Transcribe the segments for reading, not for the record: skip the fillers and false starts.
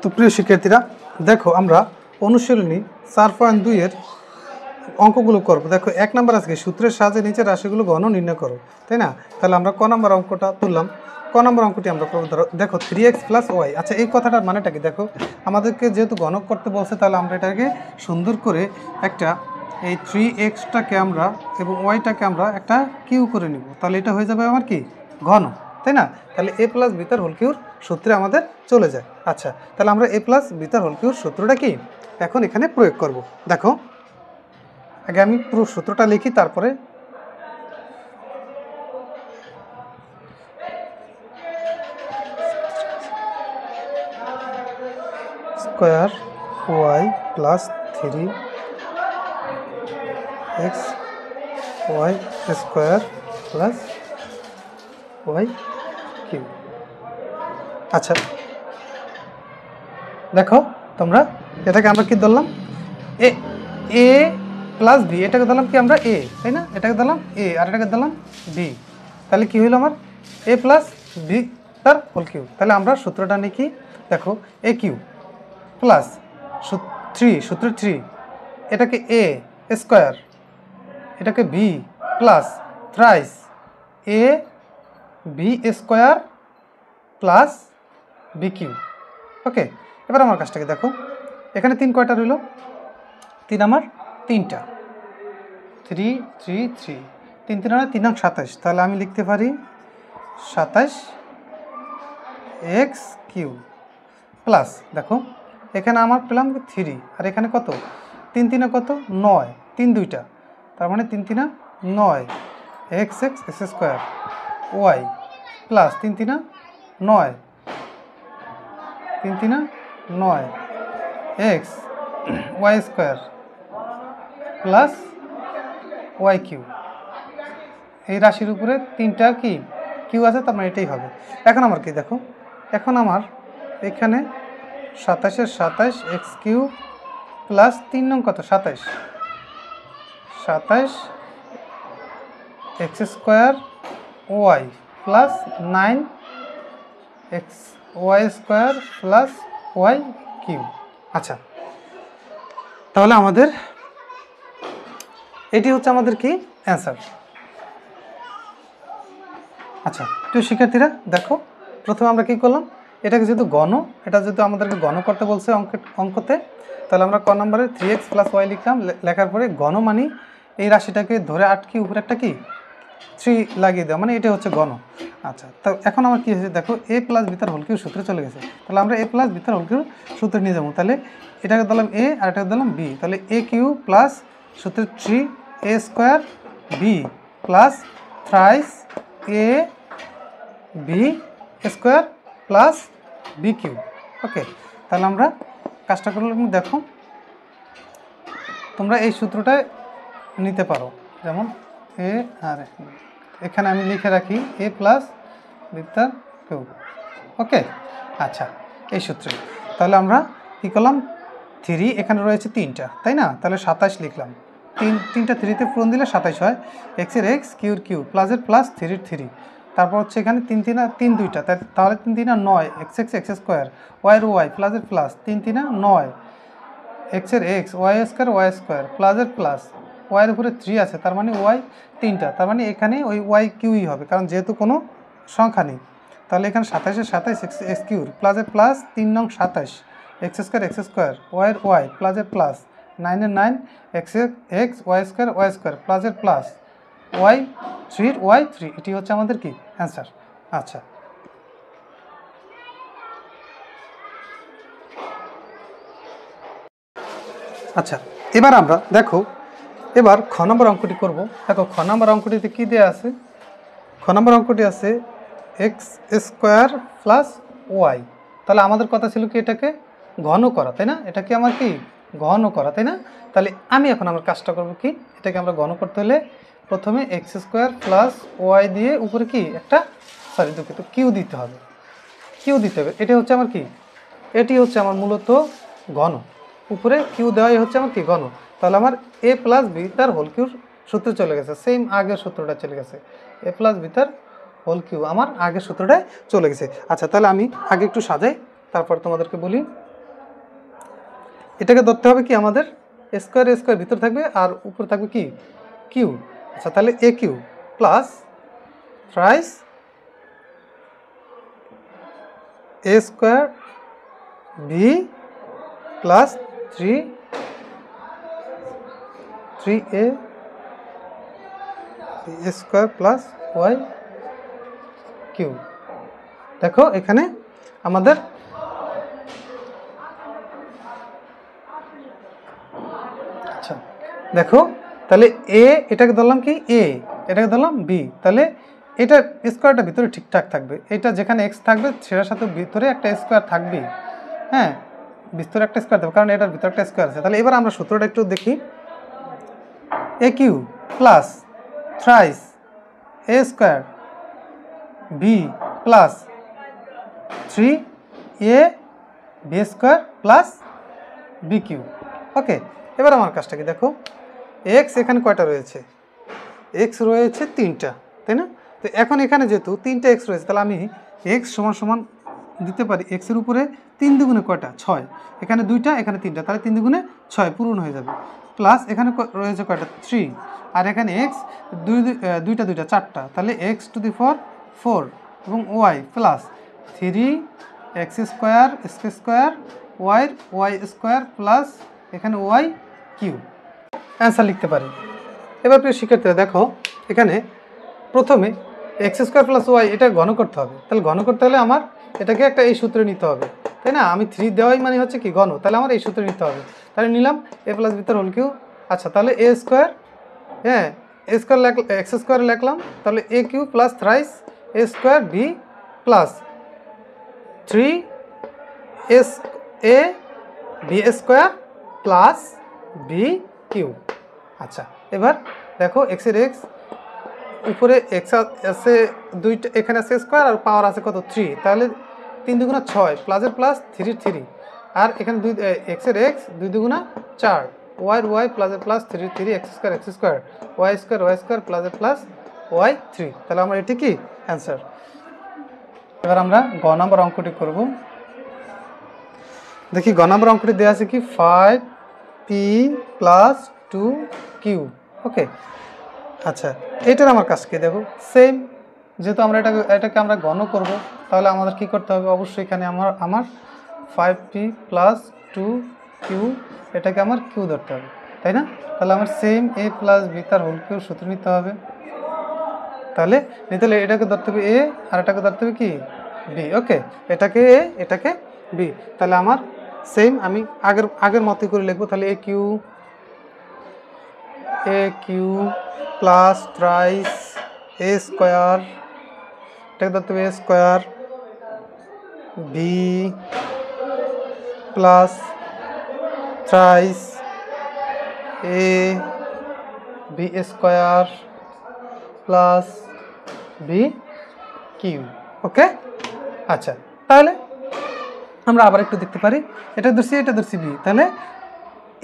তো প্রিয় শিক্ষার্থীরা দেখো আমরা অনুশীলনী 4.2 এর অঙ্কগুলো করব। দেখো 1 নম্বর আজকে সূত্রের সাহায্যে নিচের রাশিগুলো ঘন নির্ণয় করো, তাই না? তাহলে আমরা ক নম্বর অঙ্কটা তুললাম। ক নম্বর অঙ্কটি আমরা করব। ধরো দেখো 3x + y। আচ্ছা, এই কথাটার মানেটা কি? দেখো আমাদেরকে যেহেতু গণক করতে বলছে, তাহলে আমরা এটাকে সুন্দর করে একটা এই 3xটাকে আমরা এবং ওয়াইটাকে আমরা একটা কিউ করে নিব। তাহলে এটা হয়ে যাবে আমার কি ঘন, তাই না? তাহলে a + b তার হোল কিউর সূত্রে আমাদের চলে যায়। আচ্ছা, তাহলে আমরা a + b তার হোল কিউর সূত্রটা কি এখন এখানে প্রয়োগ করব। দেখো আগে আমি পুরো সূত্রটা লিখি, তারপরে square y plus 3x y square plus Y cube. আচ্ছা দেখো তোমরা এটাকে আমরা কি ধরলাম এ প্লাস বি, এটাকে ধরলাম কি আমরা এ, তাই না? এটাকে ধরলাম এ আর এটাকে ধরলাম বি। তাহলে কি হইল আমার a + b তার হোল কিউ। তাহলে আমরা সূত্রটা নিই কি, দেখো এ কিউ প্লাস 3 সূত্র 3, এটাকে এ স্কোয়ার, এটাকে B plus thrice A B square plus B cube. Okay, এবার আমার কাজটাকে দেখো, এখানে 3 কয়টা রইল? 3 আমার 3টা, 3 3 3 3 3 3 27। তাহলে আমি লিখতে পারি 27x কিউ প্লাস, দেখো এখানে আমার পেলাম 3 আর এখানে কত 3 3 কত 9, 3 2টা, তার মানে 3 3 9 x x x square y plus 3 3 9 3 3 9 x y square plus Y cube. এই রাশির উপরে 3টা কি কিউ আছে, তার মানে এটাই হবে। এখন আমার কি দেখো, এখন আমার এখানে 27 x কিউ প্লাস 3 নং কত 27 x square y plus 9 x y square plus Y cube. আচ্ছা, তাহলে আমাদের এটি হচ্ছে আমাদের কি অ্যান্সার। আচ্ছা তো শিক্ষার্থীরা দেখো, প্রথমে আমরা কি করলাম, এটাকে যেহেতু গণ, এটা যেহেতু আমাদেরকে গণ করতে বলছে অঙ্কতে, তাহলে আমরা ক নম্বরে 3x + y লিখলাম। লেখার পরে গণ মানি এই রাশিটাকে ধরে আটকে উপরে একটা কি 3 লাগিয়ে দেওয়া, মানে এটা হচ্ছে গণ। আচ্ছা, তো এখন আমার কী হয়েছে দেখো a + b তার হোল কিউর সূত্রে চলে গেছে। তাহলে আমরা a + b তার হোল কিউর সূত্রে নিয়ে যাবো। তাহলে এটাকে দিলাম a আর এটাকে দিলাম b। তাহলে a কিউ প্লাস সূত্রে 3a square b plus thrice a b square plus B cube. Okay, তাহলে আমরা কাজটা করলাম। দেখো তোমরা এই সূত্রটা নিতে পারো, যেমন এ আর এখানে আমি লিখে রাখি a + b তার কিউ। ওকে, আচ্ছা এই সূত্রে তাহলে আমরা কী করলাম, 3 এখানে রয়েছে 3টা, তাই না? তাহলে 27 লিখলাম, 3টা 3তে পূরণ দিলে 27 হয়। এক্সের এক্স কিউর কিউ প্লাসের প্লাস 3 3, তারপর হচ্ছে এখানে 3 3 2টা, তাহলে 3 3 9 x x x স্কোয়ার ওয়াইয়ের ওয়াই প্লাসের প্লাস 3 3 9 এক্সের x y square y square প্লাসের প্লাস ওয়াইয়ের উপরে 3 আছে, তার মানে ওয়াই 3টা, তার মানে এখানে ওই ওয়াই কিউই হবে, কারণ যেহেতু কোনো সংখ্যা নেই। তাহলে এখানে 27 এক্স কিউর প্লাসের প্লাস 3 নং 27 এক্স স্কোয়ার ওয়াইয়ের ওয়াই প্লাসের plus 9 9 x x y square প্লাসের প্লাস ওয়াই 3 এটি হচ্ছে আমাদের কি অ্যান্সার। আচ্ছা, আচ্ছা এবার আমরা দেখো এবার খ নম্বর অঙ্কটি করব। দেখো খ নম্বর অঙ্কটিতে কী দেওয়া আছে, খ নম্বর অঙ্কটি আছে এক্স স্কোয়ার প্লাস ওয়াই। তাহলে আমাদের কথা ছিল কি এটাকে ঘন করা, তাই না? এটাকে আমার কি ঘন করা, তাই না? তাহলে আমি এখন আমার কাজটা করব কি, এটাকে আমরা ঘন করতে হলে প্রথমে এক্স স্কোয়ার প্লাস ওয়াই দিয়ে উপরে কি একটা দুঃখিত কিউ দিতে হবে, কিউ দিতে হবে। এটি হচ্ছে আমার কি, এটি হচ্ছে আমার মূলত ঘন, উপরে কিউ দেওয়াই হচ্ছে আমার কি ঘন। তাহলে আমার a + b তার হোল কিউর সূত্রে চলে গেছে, সেম আগের সূত্রটা চলে গেছে, a + b তার হোল কিউ আমার আগের সূত্রটায় চলে গেছে। আচ্ছা, তাহলে আমি আগে একটু সাজাই, তারপর তোমাদেরকে বলি। এটাকে ধরতে হবে কি আমাদের স্কোয়ার ভিতর থাকবে আর উপরে থাকবে কি কিউ। আচ্ছা তাহলে A cube plus thrice A square B plus 3a square plus Y cube. দেখো এখানে আমাদের আচ্ছা দেখো তাহলে এ এটাকে ধরলাম কি এ, এটাকে ধরলাম বি, তাহলে এটা স্কোয়ারটা ভিতরে ঠিকঠাক থাকবে। এটা যেখানে এক্স থাকবে সেটার সাথে ভিতরে একটা স্কোয়ার থাকবেই। হ্যাঁ ভিতরে একটা স্কোয়ার থাকবে কারণ এটার ভিতরে একটা স্কোয়ার আছে। তাহলে এবার আমরা সূত্রটা একটু দেখি। A cube plus thrice A square B plus 3a B square plus B cube. Okay এবার আমার কাজটা কি দেখো, এক্স এখানে কয়টা রয়েছে, এক্স রয়েছে 3টা, তাই না? তো এখন এখানে যেহেতু 3টা এক্স রয়েছে তাহলে আমি এক্স সমান সমান দিতে পারি এক্সের উপরে 3 দুগুণে কয়টা 6, এখানে 2টা এখানে 3টা, তাহলে 3 দুগুণে 6 পূরণ হয়ে যাবে। প্লাস এখানে রয়েছে কয়টা 3, আর এখানে এক্স দুইটা 4টা, তাহলে এক্স টু দি পাওয়ার 4 এবং y plus 3x square y square plus এখানে ওয়াই কিউ অ্যান্সার লিখতে পারি। এবার প্রিয় শিক্ষার্থীরা দেখো এখানে প্রথমে এক্স স্কোয়ার প্লাস ওয়াই এটা ঘন করতে হবে। তাহলে ঘন করতে হলে আমার এটাকে একটা এই সূত্রে নিতে হবে, তাই না? আমি 3 দেওয়াই মানে হচ্ছে কি ঘন, তাহলে আমার এই সূত্রে নিতে হবে। তাহলে নিলাম এ প্লাস ভিতর হোল কিউ। আচ্ছা তাহলে এ স্কোয়ার, হ্যাঁ এ স্কোয়ার এক্স স্কোয়ার লিখলাম, তাহলে A cube plus thrice A square B plus 3a B square plus B cube. আচ্ছা এবার দেখো এক্সের এক্স উপরে এক্স আছে 2টা, এখানে আছে স্কোয়ার আর পাওয়ার আছে কত 3, তাহলে 3 দুগুণা 6 প্লাসের প্লাস 3 আর এখানে এক্সের এক্স 2 দুগুণা 4 ওয়াই প্লাসের plus 3 x square y square প্লাসের প্লাস ওয়াই 3, তাহলে আমার এটি কি অ্যান্সার। এবার আমরা গ নম্বর অঙ্কটি করব। দেখি গ নম্বর অঙ্কটি দেওয়া আছে কি 5p প্লাস 2q। ওকে আচ্ছা এটার আমার কাজ কি দেখো সেম, যেহেতু আমরা এটাকে আমরা ঘন করব তাহলে আমাদের কি করতে হবে, অবশ্যই এখানে আমার 5p প্লাস 2q এটাকে আমার কিউ ধরতে হবে, তাই না? তাহলে আমার সেম a প্লাস বি তার হোল কিউ সূত্র নিতে হবে। তাহলে নিতে হলে এটাকে ধরতে হবে এ আর এটাকে ধরতে হবে কি বি। ওকে এটাকে এ এটাকে বি, তাহলে আমার সেম আমি আগের মতোই করে লিখবো। তাহলে A cube plus thrice A square, এটাকে ধরতে হবে A square B plus thrice A B square plus B cube. Okay আচ্ছা তাহলে আমরা আবার একটু দেখতে পারি, এটা ধরছি বি, তাহলে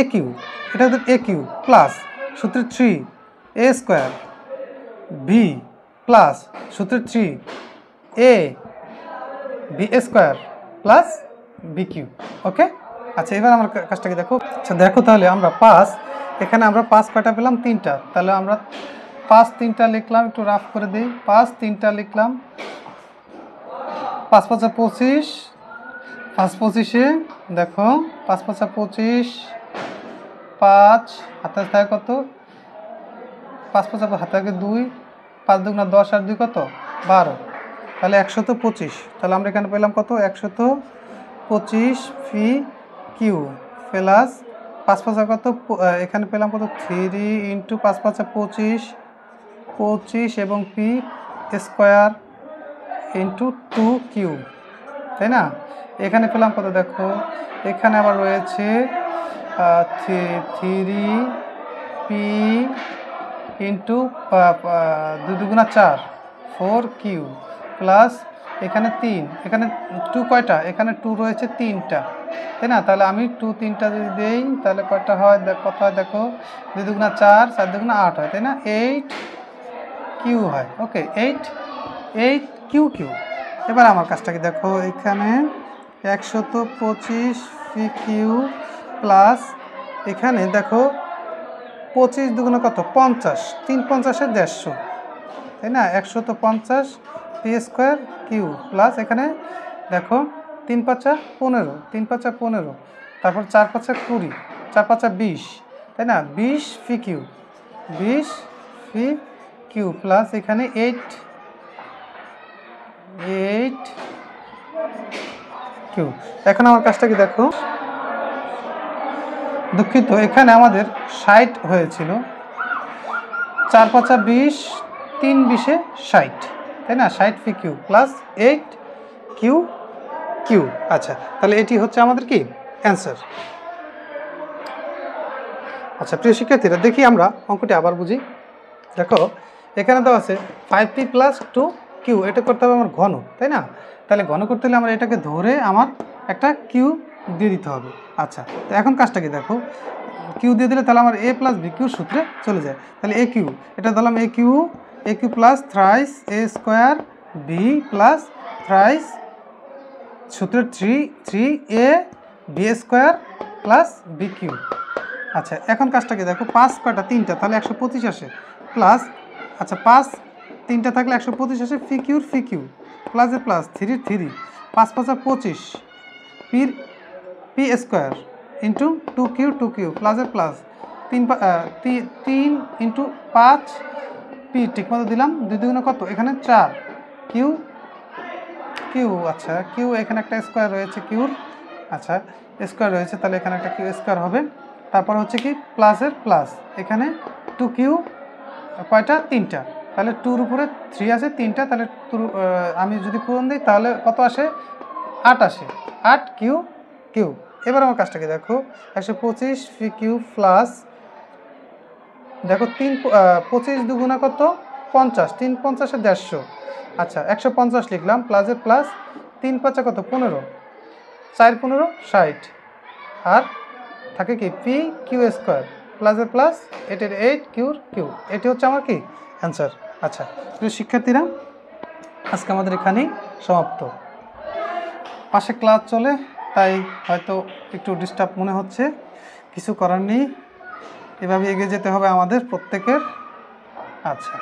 এ কিউ এটা এ কিউ প্লাস সূত্রে 3 এ স্কোয়ার বি প্লাস সূত্রে 3 A B square plus B cube. Okay আচ্ছা এবার আমার কাজটাকে দেখো। আচ্ছা দেখো তাহলে আমরা এখানে আমরা 5 কয়টা পেলাম 3টা, তাহলে আমরা 5 3টা লিখলাম, একটু রাফ করে দিই। 5 3টা লিখলাম, 5 5 25, 5 25-এ দেখো 5 5 25, 5 হাতে থাকে কত 5 5 হাতে থাকে 2, 5 2 10 আর 2 কত 12, তাহলে 125। তাহলে আমরা এখানে পেলাম কত 125 ফি কিউ প্লাস 5 5 কত এখানে পেলাম কত 3 ইন্টু 5 5 25 এবং পি স্কোয়ার ইন্টু 2 কিউ, তাই না? এখানে পেলাম কত দেখো এখানে আবার রয়েছে 3p ইন্টু 2 দুগুণা 4 4q প্লাস এখানে 3, এখানে 2 কয়টা এখানে 2 রয়েছে 3টা, তাই না? তাহলে আমি 3টা যদি দেই তাহলে কয়টা হয় কত হয় দেখো 2 দুগুণা 4 4 দুগুণা 8 হয়, তাই না? 8q হয়। ওকে 8q। এবার আমার কাজটাকে দেখো এখানে 125 পি কিউ প্লাস এখানে দেখো 25 দুগুণে কত 50, 3 50-এ 150, তাই না? 100 তো 50 পি স্কোয়ার কিউ প্লাস এখানে দেখো 3 5 15, 3 5 15, তারপর 4 5 20, 4 5 20, তাই না? 20 ফি কিউ, 20 ফি কিউ প্লাস এখানে 8 কিউ। এখন আমার কাজটা কি দেখো, দুঃখিত, এখানে আমাদের 60 হয়েছিল, 4 5 20, 3 20-এ 60, তাই না? 60 ফি কিউ প্লাস 8 কিউ কিউ। আচ্ছা, তাহলে এটি হচ্ছে আমাদের কি অ্যান্সার। আচ্ছা প্রিয় শিক্ষার্থীরা, দেখি আমরা অঙ্কটি আবার বুঝি। দেখো এখানে তো আছে 5p প্লাস 2q, এটা করতে হবে আমার ঘন, তাই না? তাহলে ঘন করতে হলে আমরা এটাকে ধরে আমার একটা কিউ দিয়ে দিতে হবে। আচ্ছা, তো এখন কাজটা কি দেখো, কিউ দিয়ে দিলে তাহলে আমার a প্লাস বি কিউর সূত্রে চলে যায়। তাহলে এ কিউ, এটা ধরলাম a cube plus thrice A square B plus thrice সূত্রের 3a B square plus B cube. আচ্ছা, এখন কাজটা কি দেখো, 5 কয়টা 3টা, তাহলে 125 আসে প্লাস, আচ্ছা 5 3টা থাকলে 125 আসে, ফি q plus a plus 3 3, 5 5 25 p square into 2q plus a plus 3 into 5 p ঠিক মতো দিলাম, 2 দুগুণে কত, এখানে 4 কিউ। আচ্ছা কিউ, এখানে একটা স্কোয়ার রয়েছে কিউর, আচ্ছা স্কোয়ার রয়েছে, তাহলে এখানে একটা কিউ স্কোয়ার হবে। তারপর হচ্ছে কি প্লাসের প্লাস, এখানে 2q কয়টা 3টা, তাহলে 2-র উপরে 3 আছে 3টা, তাহলে আমি যদি পূরণ দিই তাহলে কত আসে, 8 আসে, 8 কিউ। এবার আমার কাজটাকে দেখো, 125 ফি কিউ প্লাস দেখো 25 দুগুণা কত 50, 3 50-এ 150, আচ্ছা 150 লিখলাম প্লাসের প্লাস 3 5 কত 15, 4 15 60, আর থাকে কি পি কিউ স্কোয়ার প্লাসের প্লাস 8 কিউ। এটি হচ্ছে আমার কি অ্যান্সার। আচ্ছা প্রিয় শিক্ষার্থীরা, আজকে আমাদের এখানেই সমাপ্ত। পাশে ক্লাস চলে, তাই হয়তো একটু ডিস্টার্ব মনে হচ্ছে, কিছু করার নেই, এভাবে এগিয়ে যেতে হবে আমাদের প্রত্যেকের। আচ্ছা।